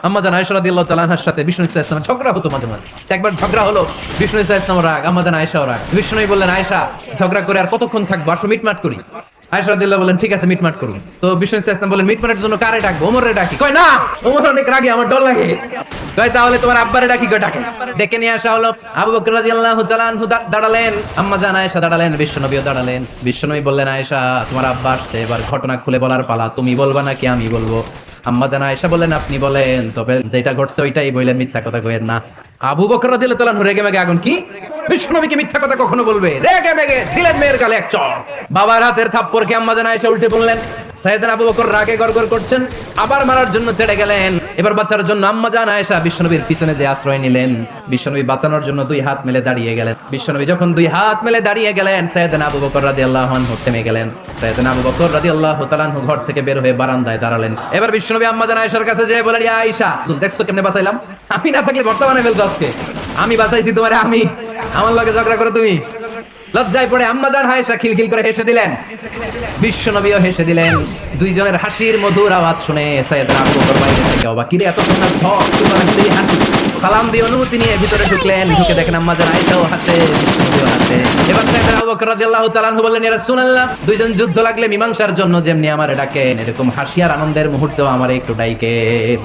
আম্মা জান আয়েশা রাদিয়াল্লাহু তাআলা আনহার সাথে বিষ্ণু ইসা ইসলামের ঝগড়া হতো মাঝে মাঝে। একবার ঝগড়া হলো, বিষ্ণু ইসা ইসলাম রাগ, আম্মা জান আয়েশাও রাগ। বিষ্ণু নবী বললেন, আয়েশা ঝগড়া করে আর কতক্ষণ থাকবো, আসো মিটমাট করি। আয়েশা রাদিয়াল্লাহু বললেন, ঠিক আছে মিটমাট করুন। তো বিষ্ণু ইসা ইসলাম বললেন, মিটমাটের জন্য কারে ডাকবো? ওমরে ডাকি। কয় না, ওমর অনেক রাগে, আমার ডর লাগে। কয় তাহলে তোমার আব্বারে ডাকি। কয় ডাকে। ডেকে নিয়ে আসা হলো। আবু বকর রাদিয়াল্লাহু তাআলা আনহু দাঁড়ালেন, আম্মা জান আয়েশা দাঁড়ালেন, বিষ্ণু নবীও দাঁড়ালেন। বিষ্ণু নবী বললেন, আয়েশা তোমার আব্বা আসছে, এবার ঘটনা খুলে বলার পালা, তুমি বলবা নাকি আমি বলবো? আম্মা জান আয়েশা বললেন, আপনি বলেন, তবে যেটা ঘটছে ওইটাই বললেন, মিথ্যা কথা কইেন না। আবু বকর রাদিয়াল্লাহু তাআলা আনহু রেগে মেগে আগুন। কি বিষ্ণু নবীকে মিথ্যা কথা কখনো বলবে? রেগে মেগে দিলেন মেয়ের গালে এক চড়। বাবার হাতের থাপ্পড়কে আম্মা জান আয়েশা উল্টে বললেন। সাইয়েদনা আবু বকর রাগে গড়গড় করছেন, আবার মারার জন্য তেড়ে গেলেন। এবার বাঁচার জন্য আম্মা জান আয়েশা বিশ্বনবীর পিছনে যে আশ্রয় নিলেন, বিশ্বনবী বাঁচানোর জন্য দুই হাত মেলে দাঁড়িয়ে গেলেন। বিশ্বনবী যখন দুই হাত মেলে দাঁড়িয়ে গেলেন, সাইয়েদনা আবু বকর রাদিয়াল্লাহু আনহু থেমে গেলেন। সাইয়েদনা আবু বকর রাদিয়াল্লাহু তাআলা আনহু ঘর থেকে বের হয়ে বারান্দায় দাঁড়ালেন। এবার বিশ্বনবী আম্মা জান আয়েশার কাছে যেয়ে বলেন, ইয়া আয়েশা, তুমি দেখছো কেমনে বাঁচাইলাম? আমি না থাকলে বর্তমানে ফেলতো আজকে। আমি বাঁচাইছি তোমারে, আমি। আমার লগে ঝগড়া করো তুমি? লজ্জায় পড়ে আম্মা জান আয়েশা খিলখিল করে হেসে দিলেন। বিশ্বনবীও হেসে দিলেন। দুইজনের হাসির মধুর আওয়াজ শুনে সাইয়েদনা আবু বকর বাইরে থেকে অবাক, কিরে এত সুন্দর ঝড়, তোমার হাসি হাসি। সালাম দিয়ে অনুমতি নিয়ে ভিতরে ঢুকলেন। ঢুকে দেখেন আম্মা জান আয়েশাও হাসে, বিশ্বনবীও হাসে। এবার সাইয়েদনা আবু বকর রাদিয়াল্লাহু তাআলা আনহু বললেন, ইয়া রাসূলুল্লাহ, দুইজন যুদ্ধ লাগলে মীমাংসার জন্য যেমনি আমারে ডাকেন, এরকম হাসি আর আনন্দের মুহূর্তেও আমারে একটু ডাইকেন।